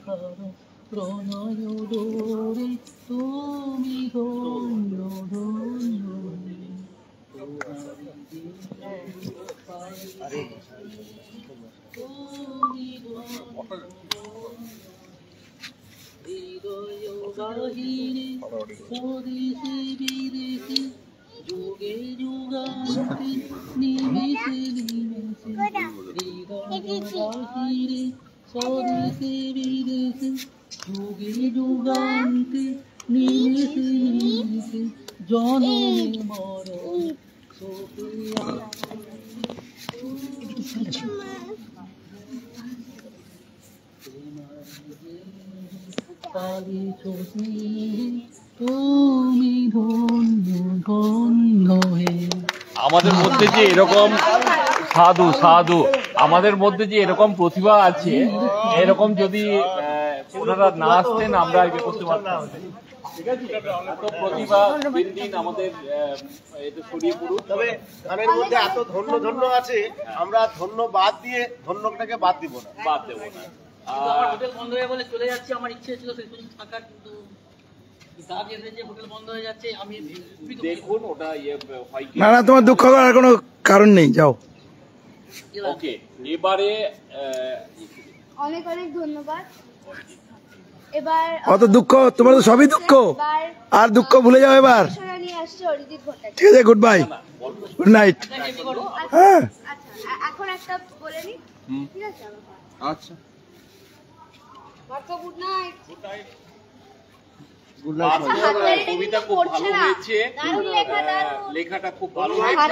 প্রণয় ডোরে তুমি ধন্য ধন্য হৃদয় বাহিরে স্বদেশে বিদেশে যুগে যুগান্তে নিমেষে নিমেষে হৃদয় বাহিরে স্বদেশে বিদেশে যুগে যুগান্তে নিমেষে নিমেষে জনমে মরণ সোফিয়া তুমি ধন্য ধন্য হে। আমাদের মধ্যে যে এরকম সাধু সাধু আমাদের মধ্যে যে এরকম প্রতিভা আছে, এরকম যদি ওনারা না আসতেন আমরা আগে করতে পারতাম। ঠিক আছে, এত প্রতিভা দিন দিন আমাদের ছড়িয়ে পড়ুক। তবে গানের মধ্যে এত ধন্য ধন্য আছে, আমরা ধন্য বাদ দিয়ে ধন্যটাকে বাদ দিব না, বাদ দেবো না। আমার হোটেল বন্ধ হয়ে বলে চলে যাচ্ছে, আমার ইচ্ছে ছিল সেই পর্যন্ত থাকার, কিন্তু হোটেল বন্ধ হয়ে যাচ্ছে। আমি দেখুন ওটা হয় কি না না, তোমার দুঃখ করার কোনো কারণ নেই, যাও। ওকে, এবারে অনেক অনেক ধন্যবাদ। এবার অত দুঃখ, তোমার তো সবই দুঃখ, আর দুঃখ ভুলে যাও এবার। নিয়ে আসছে অরিজিৎ ভট্টাচার্য। ঠিক আছে, গুড বাই, গুড নাইট। হ্যাঁ, আচ্ছা এখন একটা বলে নি, ঠিক আছে? আচ্ছা, গুড নাইট। Good night. কবিতা খুব ভালো হয়েছে, লেখাটা খুব ভালো হয়েছে।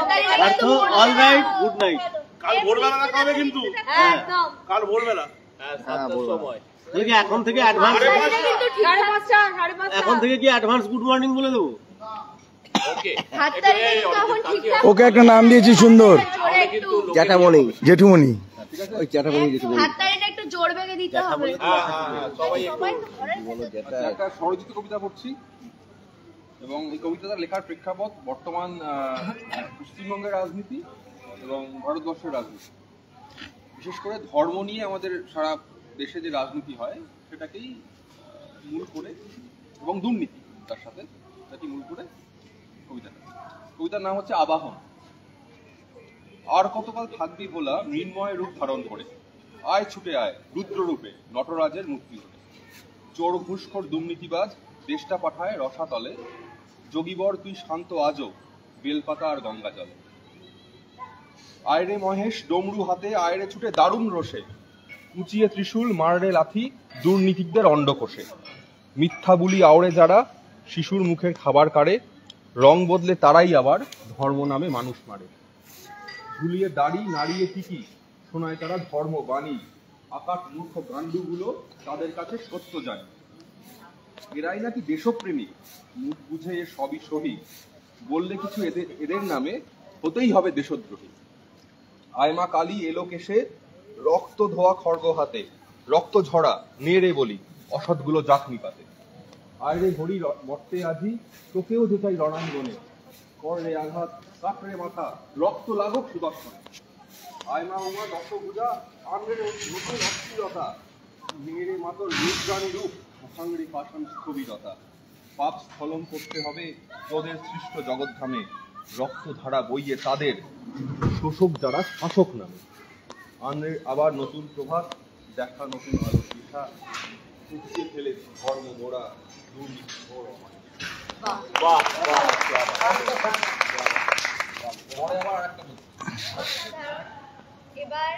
Alright, good night. কাল ভোরবেলা দেখা হবে কিন্তু, একদম কাল ভোরবেলা। হ্যাঁ, 7টার সময়। এখন থেকে অ্যাডভান্স, এখন থেকে কি অ্যাডভান্স গুড মর্নিং বলে দেবো? ওকে, ওকে একটা নাম দিয়েছি সুন্দর, জ্যাঠামণি, জেঠুমণি। ওই জ্যাঠামণি জেঠুমণি। হাততালিটা একটু জোর বেগে দিতে হবে। সবাই একটা স্বরচিত কবিতা পড়ছি, এবং এই কবিতাটা লেখার প্রেক্ষাপট বর্তমান পশ্চিমবঙ্গের রাজনীতি এবং ভারতবর্ষের রাজনীতি, বিশেষ করে ধর্ম নিয়ে আমাদের সারা দেশে যে রাজনীতি হয় সেটাকেই মূল করে, এবং দুর্নীতি তার সাথে, সেটাকে মূল করে কবিতার নাম হচ্ছে আবাহন। আর কতকাল থাকবি ভোলা মৃন্ময় রূপ ধারণ করে, আয় ছুটে আয় রুদ্র রূপে নটরাজের মূর্তি হয়ে। চোর ঘুষখোর দুর্নীতিবাজ দেশটা পাঠায় রসাতলে, যোগীবর তুই শান্ত আজও বেলপাতা আর গঙ্গা জলে। আয়রে মহেশ ডমরু হাতে আয়রে ছুটে দারুণ রোষে, উঁচিয়ে ত্রিশূল মাররে লাথি দুর্নীতিকদের অন্ডকোষে। মিথ্যা বুলি আওড়ে যারা শিশুর মুখের খাবার কাড়ে, রং বদলে তারাই আবার ধর্ম নামে মানুষ মারে। ঝুলিয়ে দাড়ি নাড়িয়ে টিকি শোনায় তারা ধর্ম বাণী, আকাশ মূর্খ গান্ডুগুলো তাদের কাছে সত্য জানে। এরাই নাকি দেশপ্রেমী, মুখ বুঝে এ সবই সহি, বললে কিছু এদের নামে হতেই হবে দেশদ্রোহী। আয়মা কালী এলো কেসে রক্ত ধোয়া খড়গ হাতে, রক্ত ঝরা নেড়ে বলি অসৎগুলো জাখনি পাতে। আয়রে হরি মর্তে আজি তোকেও যে চাই রণাঙ্গনে, কররে আঘাত কাটরে মাথা রক্ত লাগুক সুদর্শনে। আয়মা উমা দশভুজা আনরে নতুন অস্থিরতা, মেরে মাতর রূপরানী রূপ অসাঙ্গরি পাষাণ স্থবিরতা। পাপ স্খলন করতে হবে তোদের সৃষ্ট জগৎধামে, রক্তধারা বইয়ে তাদের শোষক যারা শাসক নামে। আনরে আবার নতুন প্রভাত দেখা নতুন আলো দিশা, উঠিয়ে ফেলে ধর্ম মোড়া দুর্নীতি ঘোর অমানিসা। এবার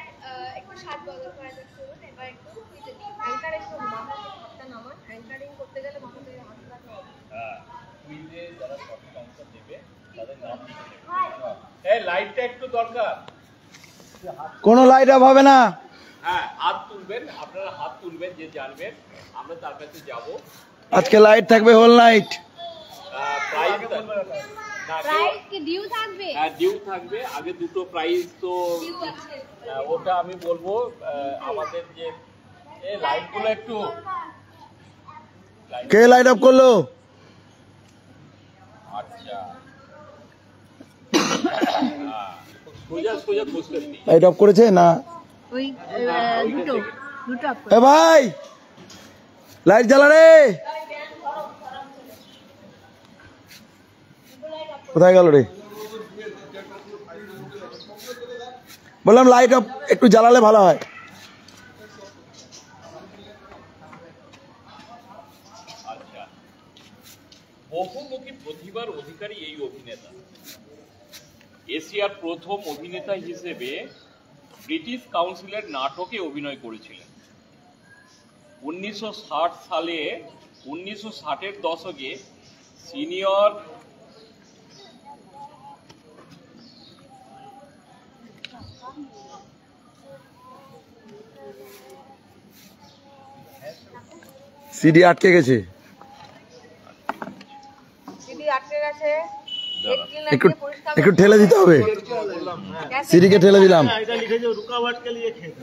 একটু স্বাদ বদল করা যাক, চলুন এবার একটু অ্যাঙ্কার, একটু মাথা হাতটা নামান। অ্যাঙ্কারিং করতে গেলে মাথা থেকে হাত রাখতে হবে। কুইজে যারা সঠিক অ্যানসার দেবে তাদের নাম লিখে দেবে। এই লাইটটা একটু দরকার, কোনো লাইট আপ হবে না। হ্যাঁ, হাত তুলবেন, আপনারা হাত তুলবেন যে জানবেন, আমরা তার কাছে যাব। আজকে লাইট থাকবে হোল নাইট। প্রাইজ প্রাইস কি ডিউ থাকবে? হ্যাঁ, ডিউ থাকবে। আগে দুটো প্রাইজ তো ওটা আমি বলবো। আমাদের যে এই লাইটগুলো একটু, কে লাইট আপ করলো? আচ্ছা, সোজা সোজা বসতে লাইট অফ করেছে না? ওই দুটো এ ভাই লাইট জ্বালা রে। কোথায় গেল রে? বললাম লাইট অফ একটু জ্বালালে ভালো হয়। আচ্ছা, বহুমুখী প্রতিভার অধিকারী এই অভিনেতা এশিয়ার প্রথম অভিনেতা হিসেবে ব্রিটিশ কাউন্সিলের নাটকে অভিনয় করেছিলেন। 1960-এর দশকে সিনিয়র সিডি আটকে গেছে, একটু একটু ঠেলে দিতে হবে। সিডিকে ঠেলে দিলাম। এটা লিখেছে রুকাওয়াট কে লিয়ে খেয়ে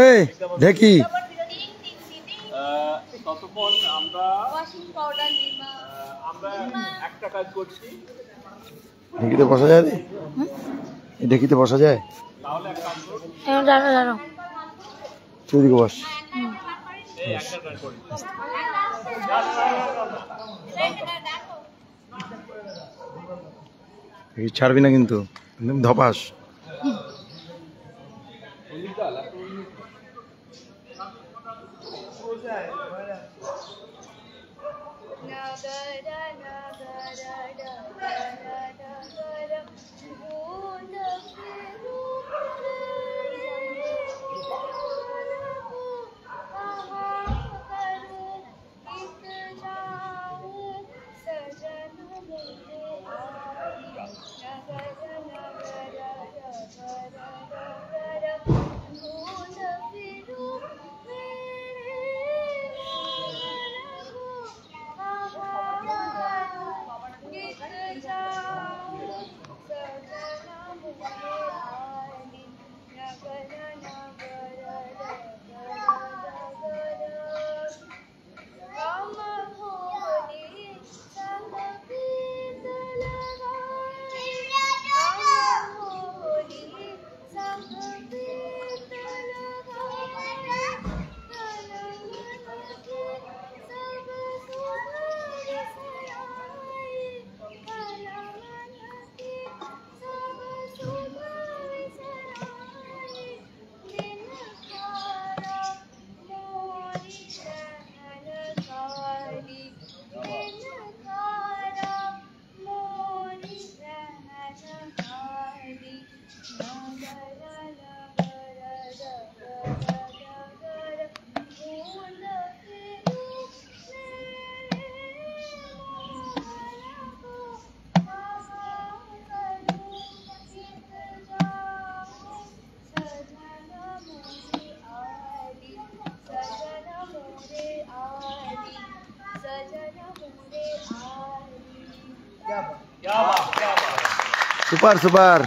এই দেখি ততক্ষণ আমরা একটা কাজ করছি, ঢেকিতে বসা যায়? ঢেকিতে বসা যায়? তাহলে এক কাজ করুন, তুই দিকে বস। এই একটা কাজ করি, ছাড়বি না কিন্তু, একদম ধপাস। Super super.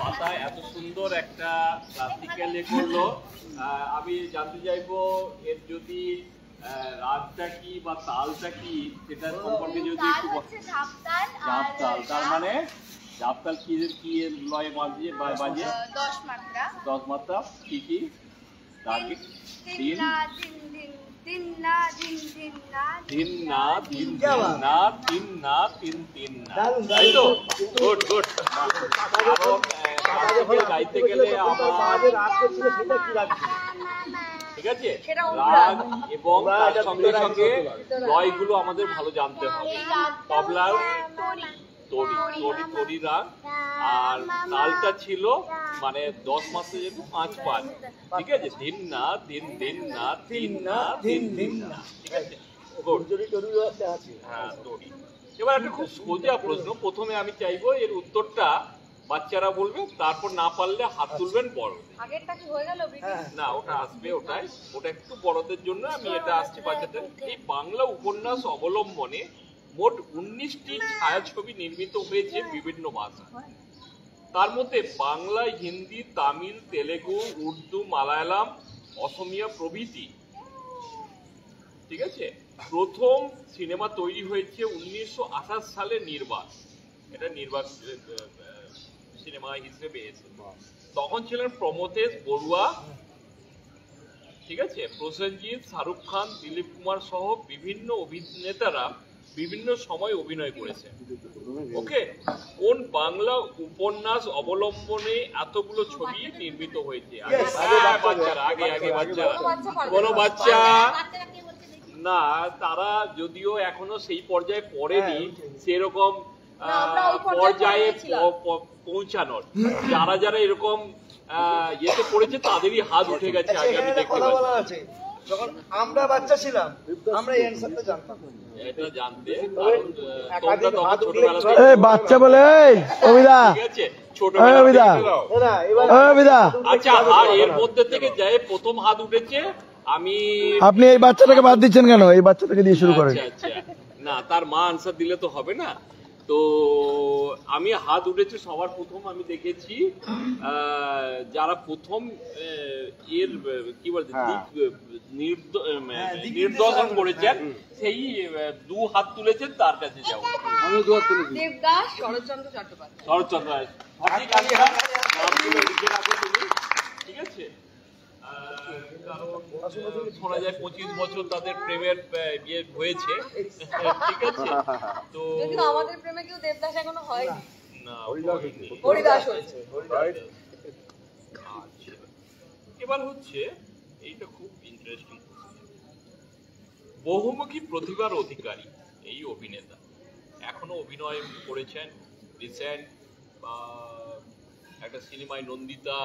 পাতায় এত সুন্দর একটা ক্লাসিক্যাল করলো। আমি জানতে চাইবো এর যদি রাগটা কি বা তালটা কি সেটা সম্পর্কে যদি একটু ঝাপতাল, তার মানে ঝাপতাল কি কি লয়ে বাজে 10 মাত্রা কি কি রাগে দিন তিন না তিন না তিন না তিন তিন না, তাই তো? Good good. গাইতে গেলে আমার ঠিক আছে রাগ এবং তার সঙ্গে সঙ্গে লয়গুলো আমাদের ভালো জানতে হবে। তবলার তরি তরি তরি রাগ, আর তালটা ছিল মানে 10 মাসে যেহেতু 5-5, ঠিক আছে? দিন না দিন দিন না তিন না তিন দিন না, ঠিক আছে? হ্যাঁ তরি। এবার একটা খুব সোজা প্রশ্ন, প্রথমে আমি চাইবো এর উত্তরটা বাচ্চারা বলবে, তারপর না পারলে হাত তুলবেন বড়। না ওটা আসবে, ওটা একটু বড়দের জন্য, আমি এটা আসছি বাচ্চাদের। এই বাংলা উপন্যাস অবলম্বনে মোট 19টি ছায়াছবি নির্মিত হয়েছে বিভিন্ন ভাষায়। তার মধ্যে বাংলা, হিন্দি, তামিল, তেলেগু, উর্দু, মালায়ালাম, অসমিয়া প্রভৃতি, ঠিক আছে? প্রথম সিনেমা তৈরি হয়েছে 1928 সালে নির্বাক, এটা নির্বাক সিনেমা হিসেবে এসেছে। তখন ছিলেন প্রমথেশ বড়ুয়া, ঠিক আছে, প্রসেনজিৎ, শাহরুখ খান, দিলীপ কুমার সহ বিভিন্ন অভিনেতারা বিভিন্ন সময় অভিনয় করেছে। ওকে, কোন বাংলা উপন্যাস অবলম্বনে এতগুলো ছবি নির্মিত হয়েছে? বাচ্চারা আগে বাচ্চারা, কোনো বাচ্চা না, তারা যদিও এখনো সেই পর্যায়ে পড়েনি, সেরকম পর্যায়ে পৌঁছানোর। যারা যারা এরকম ইয়েতে পড়েছে তাদেরই হাত উঠে গেছে আগে, আমি দেখতে পাচ্ছি। যখন আমরা বাচ্চা ছিলাম আমরা এই অ্যানসারটা জানতাম। এটা জানতে কারণ তোমরা তখন ছোটবেলাতে, এই বাচ্চা বলে, এই অবিদা, ঠিক আছে, ছোটবেলা অবিদা, অবিদা, আচ্ছা, এর মধ্যে থেকে যাই প্রথম হাত উঠেছে আমি। আপনি এই বাচ্চাটাকে বাদ দিচ্ছেন কেন? এই বাচ্চাটাকে দিয়ে শুরু করেন। আচ্ছা, না, তার মা আনসার দিলে তো হবে না। তো আমি হাত উঠেছে সবার প্রথম আমি দেখেছি যারা প্রথম এর কি বলছে নির্দশন করেছেন, সেই 2 হাত তুলেছেন, তার কাছে যাবো। আমি 2 হাত তুলেছি। দেবদাস শরৎচন্দ্র চট্টোপাধ্যায়। শরৎচন্দ্র, সঠিক answer। নামগুলো লিখে রাখো তুমি, ঠিক আছে? কারণ শোনা যায় 25 বছর তাদের প্রেমের বিয়ে হয়েছে, ঠিক আছে? তো কিন্তু আমাদের প্রেমে কেউ দেবদাস এখনো হয়নি। না, হরিদাস হয়েছে। আচ্ছা, এবার হচ্ছে এইটা খুব ইন্টারেস্টিং। বহুমুখী প্রতিভার অধিকারী এই অভিনেতা, এখনো অভিনয় করেছেন। রিসেন্ট একটা সিনেমায় নন্দিতা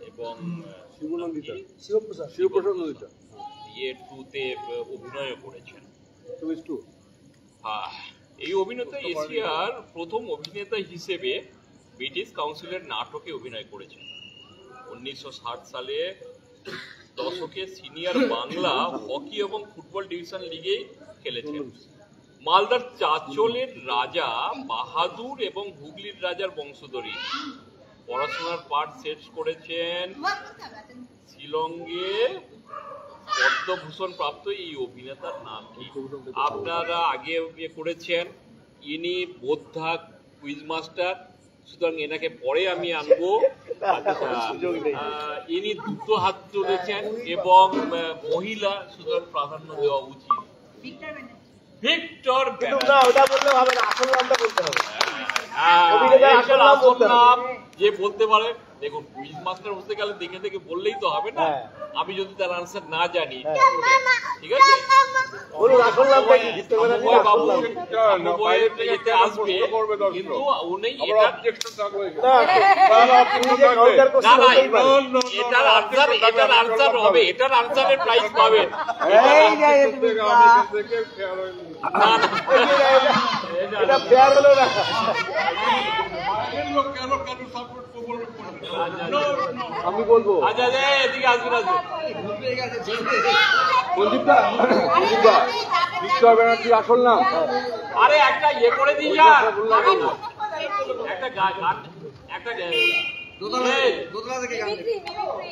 এবং শিবপ্রসাদ নন্দিতা ইয়ে 2-তে অভিনয় করেছেন। হ্যাঁ, এই অভিনেতা এশিয়ার প্রথম অভিনেতা হিসেবে ব্রিটিশ কাউন্সিলের নাটকে অভিনয় করেছেন। 1960 সালে দশকে সিনিয়র বাংলা হকি এবং ফুটবল ডিভিশন লিগে খেলেছেন। মালদার চাঁচলের রাজা বাহাদুর এবং হুগলির রাজার বংশধরী। পড়াশোনার পাঠ শেষ করেছেন শিলংয়ে। পদ্মভূষণ প্রাপ্ত এই অভিনেতার নাম কি? আপনারা আগে করেছেন, ইনি বোদ্ধা কুইজ মাস্টার, সুতরাং এনাকে পরে আমি আনবো। ইনি 2 হাত তুলেছেন এবং মহিলা, সুতরাং প্রাধান্য দেওয়া উচিত। ভিক্টর যে বলতে পারে, দেখুন কুইজ মাস্টার হতে গেলে দেখে দেখে বললেই তো হবে না। আমি যদি তার আনসার না জানি, ঠিক আছে, আসবে, কিন্তু উনি এটার আনসার হবে, এটার আনসারের প্রাইজ পাবেন। আমি বলবো। আচ্ছা, এদিকে আসবেন, ভিক্টর ব্যানার্জি আসল নাম? আরে একটা ইয়ে করে দিই যা, একটা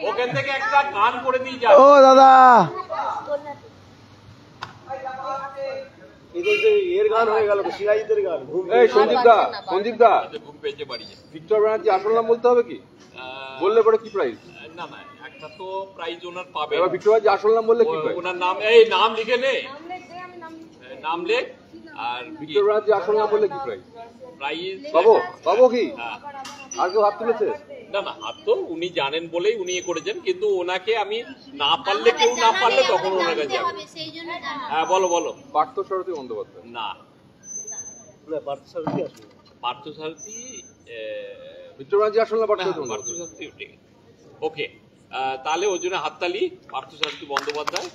ওখান থেকে একটা গান করে দিই যা। ও দাদা, এর গান হয়ে গেল, সিরাজিদের গান। এই সঞ্জীব দা, ঘুম পেয়েছে বাড়ি। ভিক্টর ব্যানার্জি আসল নাম বলতে হবে কি? বললে পরে কি প্রাইজ? না, একটা তো প্রাইজ ওনার পাবে। এবার ভিক্টর ব্যানার্জি আসল নাম বললে কি প্রাইজ? ওনার নাম, এই নাম লিখে নে, নাম লেখ। আর ভিক্টর ব্যানার্জি আসল নাম বললে কি প্রাইজ? প্রাইজ পাবো কি? আর কেউ হাত তুলেছে? না, হাত তো উনি জানেন বলেই উনি করেছেন, কিন্তু ওনাকে আমি না পারলে, কেউ না পারলে তখন ওনার কাছে যাবো। হ্যাঁ, বলো। পার্থসারথী বন্দ্যোপাধ্যায়? না, পার্থসারথী আসবে। পার্থসারথী, ভিক্টর ব্যানার্জি আসল নাম পার্থসারথী, ঠিক। ওকে, তাহলে ওই জন্য হাততালি, পার্থসারথী বন্দ্যোপাধ্যায়।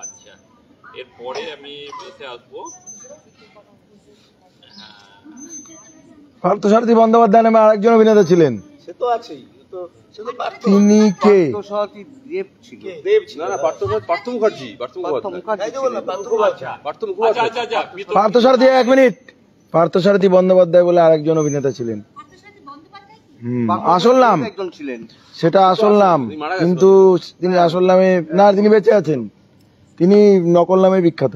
আচ্ছা, এরপরে আমি এতে আসবো। পার্থসারথী বন্দ্যোপাধ্যায় নামে আরেকজন অভিনেতা ছিলেন। সে তো আছেই, তিনি কে? দেব ছিল। না, পার্থ মুখার্জি। পার্থসারথী, 1 মিনিট। পার্থসারথী বন্দ্যোপাধ্যায় বলে আরেকজন অভিনেতা ছিলেন। আসল নাম সেটা আসল নাম, কিন্তু তিনি আসল নামে না, তিনি বেঁচে আছেন, তিনি নকল নামে বিখ্যাত।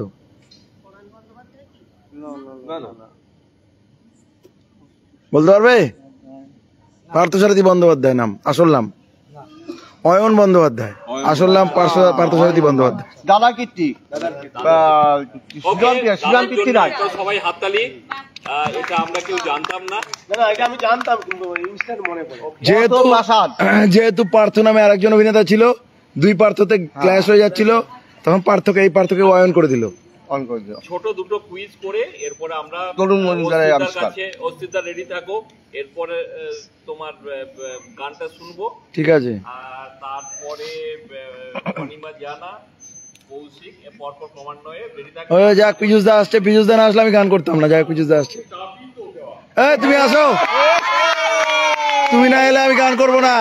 না, বলতে পারবে? পার্থসারথী বন্দ্যোপাধ্যায় নাম, আসল নাম অয়ন বন্দ্যোপাধ্যায়, আসল নাম পার্থসারথী বন্দ্যোপাধ্যায়। দাদা কীর্তি সুজন কীর্তি রায়। সবাই হাততালি। এটা আমরা কেউ জানতাম না। না এটা আমি জানতাম কিন্তু ইনস্ট্যান্ট মনে পড়ে। যেহেতু পার্থ নামে আরেকজন অভিনেতা ছিল, দুই পার্থতে ক্ল্যাশ হয়ে যাচ্ছিল, তখন এই পার্থকে অয়ন করে দিল। ছোট দুটো কুইজ করে এরপরে আমরা অস্তিত্ব রেডি থাকো, এরপরে তোমার গানটা শুনবো, ঠিক আছে? আর তারপরে অনিমা জানা কৌশিক পরপর ক্রমান্বয়ে রেডি থাকো। যাক পীযুষ দা আসছে, পীযুষ দা না আসলে আমি গান করতাম না। যাক পীযুষ দা আসছে, তুমি আসো। তুমি না এলে আমি গান করবো না,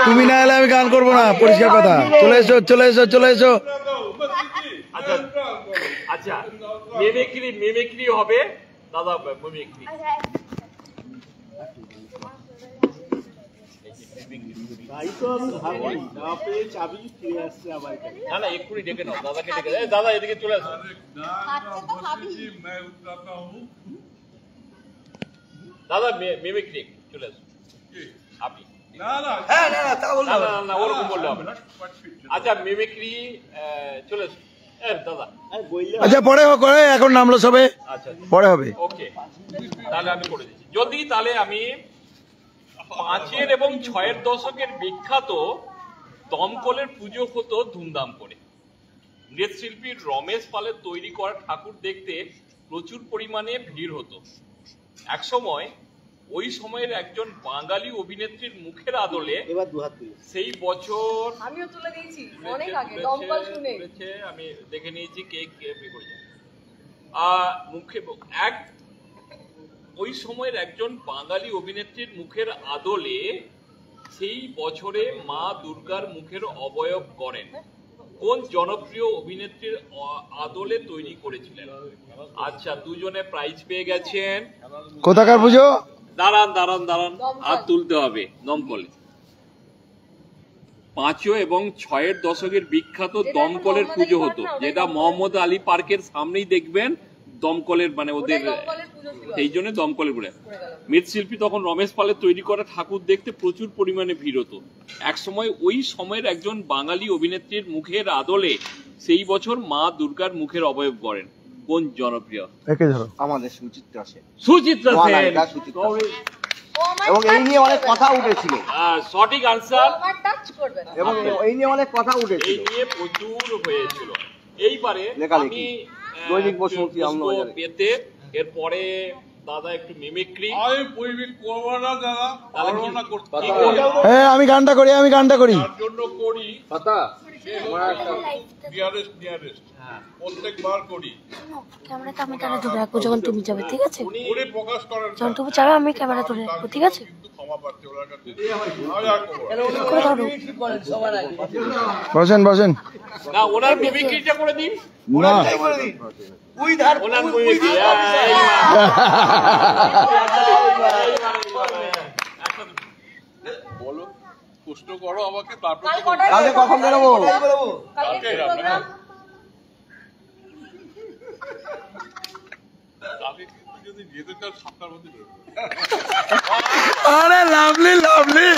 তুমি না এলে আমি গান করবো না, পরিষ্কার কথা। চলে এসো চলে এসো চলে এসো। আচ্ছা মিমিক্রি হবে দাদা, মিমিক্রি। না না এক্ষুনি ডেকে নাও দাদাকে, ডেকে দাদা এদিকে চলে আসো। দাদা মিমিক্রি চলে আসো আপনি। না ওরকম বললে হবে না। আচ্ছা মিমিক্রি চলে আসো দাদা। আচ্ছা পরে করে, এখন নামলো সবে, পরে হবে। ওকে তাহলে আমি করে দিচ্ছি যদি। তাহলে আমি 5 এবং 6 দশকের বিখ্যাত দমকলের পুজো হতো ধুমধাম করে। নৃত্যশিল্পী রমেশ পালের তৈরি করা ঠাকুর দেখতে প্রচুর পরিমাণে ভিড় হতো। একসময় ওই সময়ের একজন বাঙালি অভিনেত্রীর মুখের আদলে সেই বছর আমিও তুলে দিয়েছি অনেক আগে দমকল শুনে, আমি দেখে নিয়েছি কে করেছে। মুখে ওই সময়ের একজন বাঙালি অভিনেত্রীর মুখের আদলে সেই বছরে মা দুর্গার মুখের অবয়ব করেন কোন জনপ্রিয় অভিনেত্রীর আদলে তৈরি করেছিলেন? আচ্ছা দুজনে প্রাইজ পেয়ে গেছেন। কোথাকার পুজো? দাঁড়ান হাত তুলতে হবে। দমকলে 5 এবং 6 দশকের বিখ্যাত দমকলের পুজো হতো, যেটা মোহাম্মদ আলী পার্কের সামনেই দেখবেন। দমকলের মানে ওদের সেই জন্য দমকলের পুজো। মৃৎশিল্পী তখন রমেশ পালের তৈরি করা ঠাকুর দেখতে প্রচুর পরিমাণে ভিড় হতো। একসময় ওই সময়ের একজন বাঙালি অভিনেত্রীর মুখের আদলে সেই বছর মা দুর্গার মুখের অবয়ব করেন কোন জনপ্রিয়? আমাদের সুচিত্রা সেন। এবং এই নিয়ে অনেক কথা উঠেছিল। সঠিক আনসার। এবং এই নিয়ে অনেক কথা উঠেছিল, এই নিয়ে প্রচুর হয়েছিল। এইবারে আমি দৈনিক বসুমতী আনন্দবাজারে পেতে এরপরে দাদা একটু মিমিক্রি। আমি পরিবেশ করবো না দাদা, পারবো না করতে। আমি গানটা করি, আমি গানটা করি, তার জন্য করি নিয়ারেস্ট প্রত্যেকবার করি। ক্যামেরাটা আমি তাহলে ধরে রাখবো যখন তুমি যাবে, ঠিক আছে? উনি প্রকাশ করেন যখন তুমি যাবে আমি ক্যামেরা ধরে রাখবো, ঠিক আছে? কিন্তু ক্ষমা পাচ্ছে ওনার কাছে। বসেন বসেন। না ওনার মিমিক্রিটা করে দিন না ওনার মিমিক্রি। বলো প্রশ্ন করো আমাকে, তারপর কালকে কখন বেরোবো? যদি যেতে চাও 7টার মধ্যে বেরোবো। আরে লাভলি লাভলি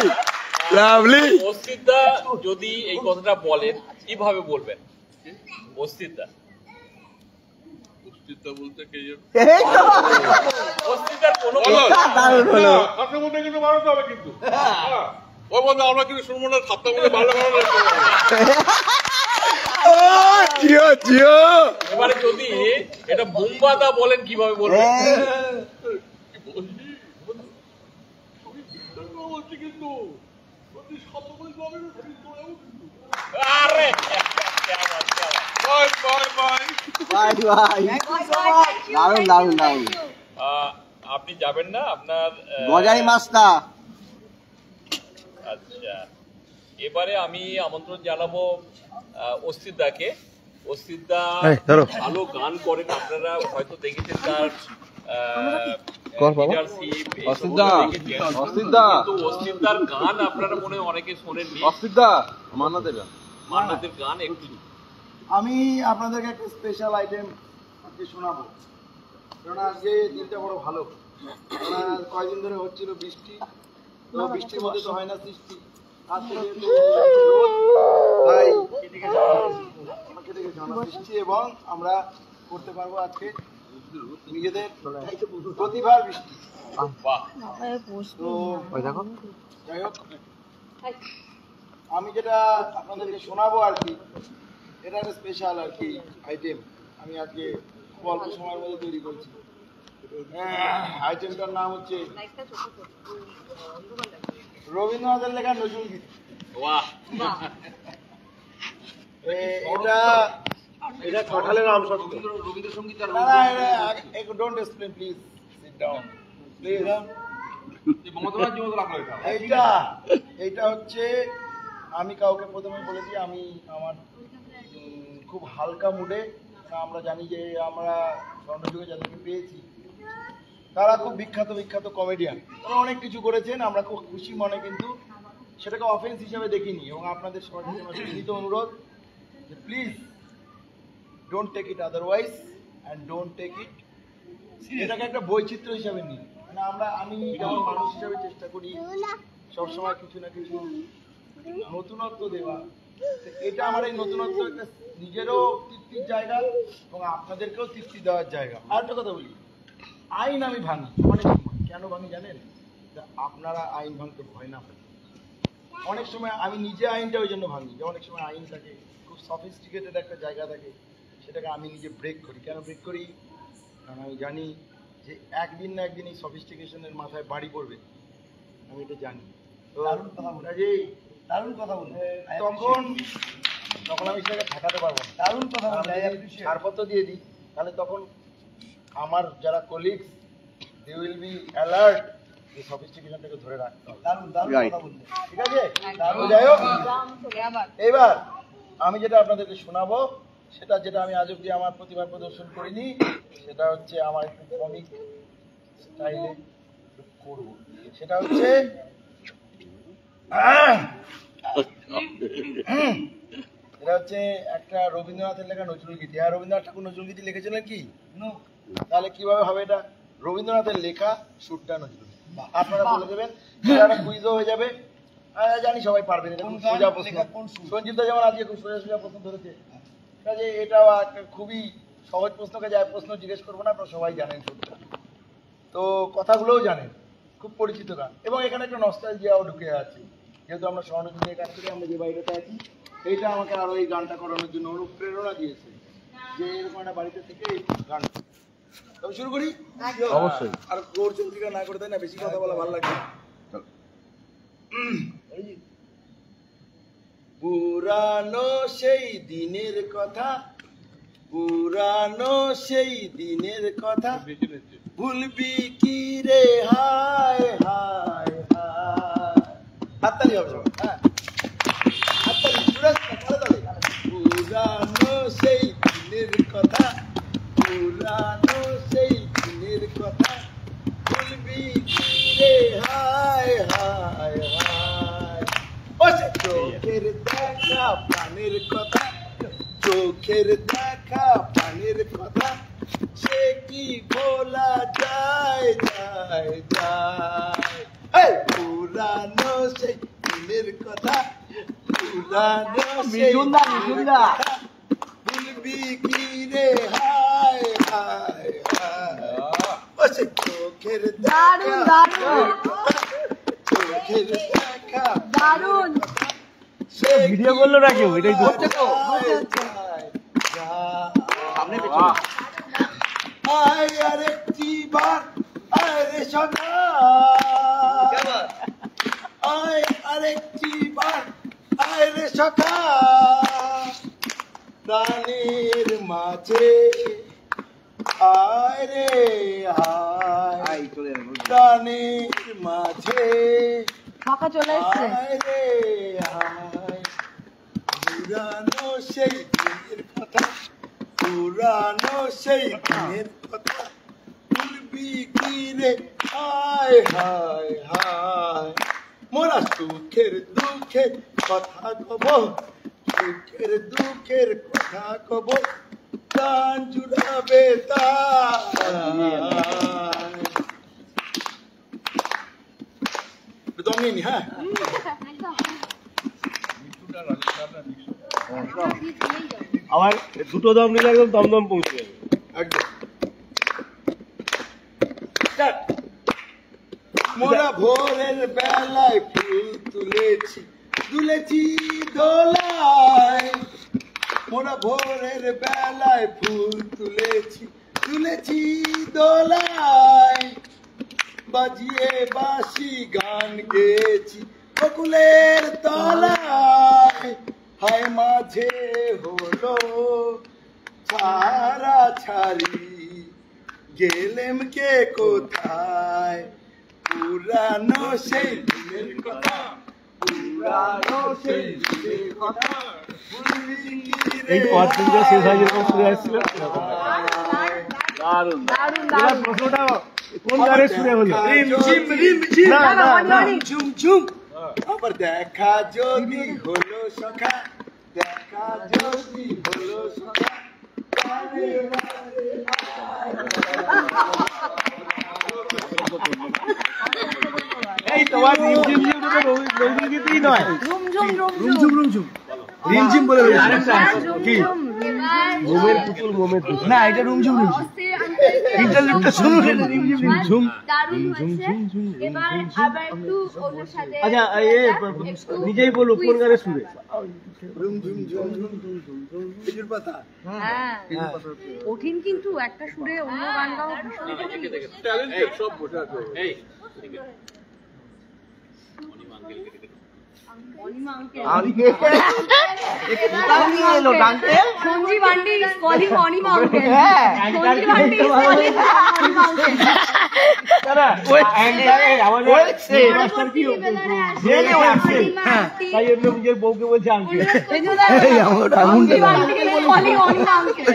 লাভলি। অস্তিত্বা যদি এই কথাটা বলেন কিভাবে বলবেন? অস্তিত্বা বলতে কে অস্তিত্বার কোনো আপনার মধ্যে কিন্তু বাড়াতে হবে, কিন্তু ওই মধ্যে আমরা কিন্তু শুনবো না। 7টার মধ্যে ভালো এবারে যদি এটা বোম্বাদা বলেন কিভাবে বলবেন? বলছি কিন্তু আরে আপনি যাবেন না আপনার গজাই মাছটা? আচ্ছা এবারে আমি আমন্ত্রণ জানাবো অস্তিদাকে। অস্তিদা ভালো গান করেন, আপনারা হয়তো দেখেছেন তার অস্তিদার গান আপনারা মনে অনেকে শোনেননি। মান্নাতের গান একটু আমি আপনাদেরকে একটা স্পেশাল আইটেম শোনাবো, কারণ আজকে দিনটা বড় ভালো। কয়েকদিন ধরে হচ্ছিল বৃষ্টি, তো বৃষ্টির মধ্যে তো হয় না সৃষ্টি, আজকে যেহেতু রোদ, তাই আমাকে দেখে ঝর্ণা সৃষ্টি এবং আমরা করতে পারবো আজকে নিজেদের প্রতিভার বৃষ্টি। তো যাই হোক, আমি যেটা আপনাদেরকে শোনাবো আর কি, এটা একটা স্পেশাল আর কি আইটেম আমি আজকে খুব অল্প সময়ের মধ্যে তৈরি করছি। আইটেমটার নাম হচ্ছে রবীন্দ্রনাথের লেখা নজরুল গীতি। এটা কাঁঠালের আম সত্য। Rabindrasangeet don't explain, please sit down please. এইটা হচ্ছে, আমি কাউকে প্রথমে বলেছি আমি আমার খুব হালকা মুডে, আমরা জানি যে আমরা স্বর্ণযুগে যাদেরকে পেয়েছি তারা খুব বিখ্যাত বিখ্যাত কমেডিয়ান, তারা অনেক কিছু করেছেন, আমরা খুব খুশি মনে কিন্তু সেটাকে অফেন্স হিসেবে দেখিনি। এবং আপনাদের সবার কাছে আমার বিনীত অনুরোধ যে please don't take it otherwise and don't take it, এটাকে একটা বৈচিত্র্য হিসাবে নিন। মানে আমি যেমন মানুষ হিসাবে চেষ্টা করি সবসময় কিছু না কিছু নতুনত্ব দেওয়া, এটা আমার এই নতুনত্ব একটা নিজেরও তৃপ্তির জায়গা এবং আপনাদেরকেও তৃপ্তি দেওয়ার জায়গা। আর একটা কথা বলি, আইন আমি ভাঙি অনেক সময়। কেন ভাঙি জানেন? আপনারা আইন ভাঙতে ভয় না পান। অনেক সময় আমি নিজে আইনটা ওই জন্য ভাঙি যে অনেক সময় আইন থাকে খুব সফিস্টিকেটেড একটা জায়গা থাকে, সেটাকে আমি নিজে ব্রেক করি। কেন ব্রেক করি? কারণ আমি জানি যে একদিন না একদিন এই সফিস্টিকেশনের মাথায় বাড়ি পড়বে, আমি এটা জানি। তো দারুণ কথা বলুন, তখন আমি সেটাকে ঠেকাতে পারবো না। দারুণ কথা বলুন, ছাড়পত্র দিয়ে দিই, তাহলে তখন আমার যারা colleagues they will be alert এই সফিস্টিকেশনটাকে ধরে রাখতে হবে। দারুণ কথা বলুন, ঠিক আছে? যাই হোক, এবার আমি যেটা আপনাদেরকে শোনাবো সেটা, যেটা আমি আজ অব্দি আমার প্রতিভা প্রদর্শন করিনি, সেটা হচ্ছে আমার একটু কমিক স্টাইলে করবো। সেটা হচ্ছে এটা হচ্ছে একটা রবীন্দ্রনাথের লেখা নজরুল গীতি। আর রবীন্দ্রনাথ ঠাকুর নজরুল গীতি লিখেছিলেন কি? তাহলে কিভাবে হবে এটা? রবীন্দ্রনাথের লেখা, সুরটা নজরুল। আপনারা বলে দেবেন, একটা কুইজও হয়ে যাবে। জানি সবাই পারবেন, এটা খুব সোজা প্রশ্ন। সঞ্জীবদা যেমন আজকে খুব সোজা সোজা প্রশ্ন ধরেছে, কাজে এটাও একটা খুবই সহজ প্রশ্নকে যায় প্রশ্ন জিজ্ঞেস করবো না, আপনারা সবাই জানেন সুরটা, তো কথাগুলোও জানেন, খুব পরিচিত গান। এবং এখানে একটা নস্টালজিয়াও ঢুকে আছে, যেহেতু আমরা স্বর্ণযুগের কাছ থেকে আমরা যে বাড়িটাতে আছি, এইটা আমাকে আরো এই গানটা করানোর জন্য অনুপ্রেরণা দিয়েছে যে এরকম একটা বাড়িতে থেকে এই গান। তবে শুরু করি অবশ্যই, আর গোর চৌকিটা না করে, তাই না? বেশি কথা বলা ভালো লাগে। পুরানো সেই দিনের কথা, পুরানো সেই দিনের কথা, ভুলবি কি রে হায় হায় হায়। হাততালি হবে সবাই, হ্যাঁ হাততালি, পুরানো সেই দিনের কথা, পুরানো সেই দিনের কথা, ভুলবি কি রে হায় হায় হায়। চোখের দেখা প্রাণের কথা, চোখের দেখা প্রাণের কথা, সে কি বলা যায় যায় যায়। পুরানো সেই দিনের কথা, পুরানো সেই দিনের কথা, ভুলবি কি রে হায় হায় হায়। চোখের দেখা, চোখের দেখা দারুণ। ভিডিও করলো না কেউ, এটাই হচ্ছে তো সামনে পেছনে। আয় আরেকটি বার আয় রে সখা, আয় আরেকটি বার আয় রে সখা, প্রাণের মাঝে আয় রে আয়, প্রাণের মাঝে চলে এসছে আয় রে আয়। পুরানো সেই দিনের কথা, পুরানো সেই দিনের কথা, ভুলবি কি রে হায় হায় হায়। মোরা সুখের দুঃখের কথা কব, সুখের দুঃখের কথা কব, প্রাণ জুড়াবে তাই। দম নিয়ে নি, হ্যাঁ আমার দুটো দম নিলে একদম দমদম পৌঁছে যাবে একদম। মোরা ভোরের বেলায় ফুল তুলেছি তুলেছি দোলায়, মোরা ভোরের বেলায় ফুল তুলেছি তুলেছি দোলায়, বাজিয়ে বাঁশি গান গেয়েছি বকুলের তলায়, হায় মাঝে হলো ছাড়া ছাড়ি গেলেম কে কোথায়, পুরানো সেই দিনের কথা, পুরানো সেই দিনের কথা, এই 5 দিনটা শেষ হয়ে যেরকম শুরু আসছিল দারুণ দারুণ। প্রশ্নটা কোন গানে শুরু হলো? না না না ঝুম ঝুম। আবার দেখা যদি হলো সখা, দেখা যদি হলো সখা, এই তোমার রিমঝিম ঝিমটা তো নজরুল গীতিই নয়। রুমঝুম রুমঝুম রিমঝিম বলে কি ঘুমের পুতুল ঘুমের পুতুল না, এটা রুমঝুম রুমঝুম। ইন্টারলিপটা শুরু হলো রিমঝিম রিমঝুম। দারুণ হয়েছে। এবার আবার একটু অন্য সাথে আচ্ছা নিজেই বলো কোন গানে শুরু? রুমঝুম ঝুম ঝুম ঝুম ঝুম ঝুম খেজুর পাতা। হ্যাঁ কঠিন, কিন্তু একটা সুরে অন্য গান গাওয়া ভীষণ কঠিন। ট্যালেন্টেড সব বসে আছে। Anima uncle, Sanjib aunty is calling Anima uncle. Sanjib aunty is calling Anima uncle. তাই এমনি নিজের বউকে বলছে uncle. Sanjib aunty is calling Anima uncle.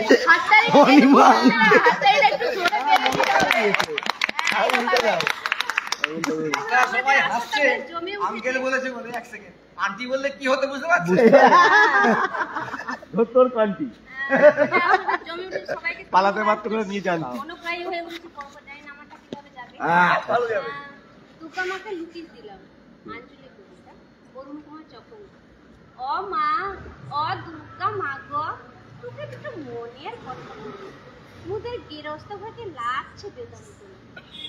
Anima uncle একটু জোরে বেরে দিতে হবে। সবাই হাসছে, আঙ্কেল বলেছে বলে 1 সেকেন্ড, আন্টি বললে কি হতে বুঝতে পারছিস? তোর কান্টি জমি উঠে সবাইকে পালাতে মাত্র করে নিয়ে যান। অনুপ্রায়ী হয়ে বলছি কখন জানি না আমারটা কিভাবে যাবে। ভালো যাবে। তোকে আমাকে লুকিয়ে দিলাম আঞ্জলি কবিতা অরুণ কুমার চক্রবর্তী। ও মা, ও দুর্গা মা গো, তোকে দুটো মনের কথা বলি, মুদের গেরস্ত ভাগে লাগছে বেদন করে,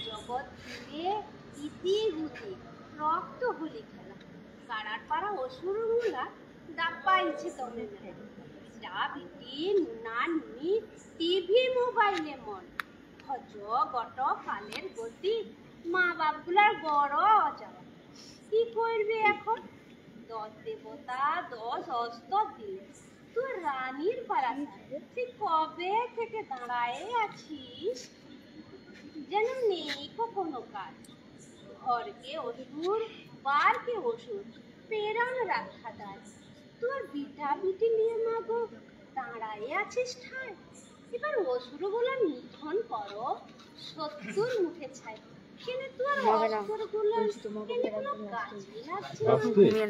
জগৎ ঘিরে ইতি গুতি রক্ত হলি খেলা, কারার পাড়া অসুরগুলা দাপাইছে তবে যা বিটি নুনা নুনি টিভি মোবাইলে মন, ভজ গট কালের গতি, মা বাপগুলার বড় অজানা, কি করবি এখন? 10 দেবতা 10 অস্ত্র দিলে তুই রানীর পাড়া তুই কবে থেকে দাঁড়ায় আছিস, যেন নেই কোনো কাজ, ঘরকে অসুর বারকে অসুর পেরান রাখা দায়, তোর বিটা বিটি নিয়ে মাগো দাঁড়ায় আছিস ঠায়, এবার অসুরগুলো নিধন করো 70 মুখে ছাই, কেনে তোর অস্ত্রগুলো কেনে কোনো কাজে লাগছে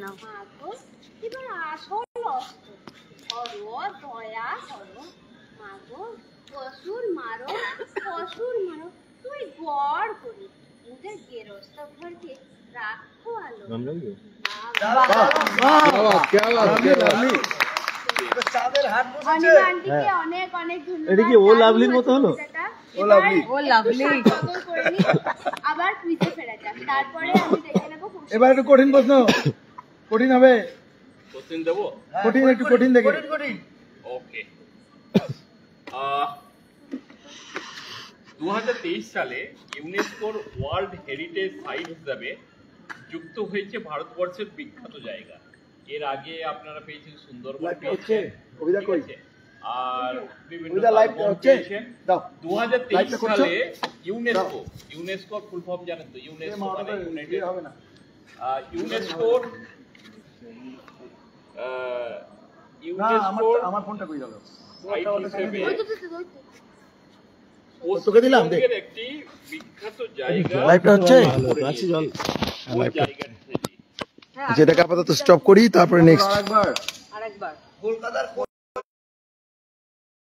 না মাগো, এবার আসল অস্ত্র ধরো দয়া করো মাগো, অসুর মারো তুই গড় করি মুদের গেরস্ত ঘরকে রাখো আলো। অনিমা আন্টিকে অনেক অনেক ধন্যবাদ। এটা কি ও লাভলির মতো হলো? ও লাভলি, ও লাভলি। আবার কুইজে ফেরা যাক, তারপরে আমি দেখে নেবো। এবার একটু কঠিন প্রশ্ন, কঠিন হবে, কোশ্চেন দেবো? কঠিন একটু কঠিন দেখে। ওকে। 2023 সালে ইউনেস্কোর ওয়ার্ল্ড হেরিটেজ সাইট হিসাবে যুক্ত হয়েছে ভারতবর্ষের বিখ্যাত জায়গা। এর আগে আপনারা পেয়েছেন সুন্দরবন হচ্ছে কবিতা কই, আর বিভিন্ন কবিতা লাইভটা হচ্ছে দাও। 2023 সালে ইউনেস্কোর ফুল ফর্ম জানেন তো? ইউনেস্কো মানে ইউনাইটেড হবে না, ইউনেস্কোর আমার ফোনটা কই গেল? সাইট হিসেবে তোকে দিলাম দেখ, একটি বিখ্যাত জায়গা। লাইভটা হচ্ছে আছে জল। ওই জায়গাটা যেটাকে আপাতত স্টপ করি, তারপরে নেক্সট আরেকবার কলকাতার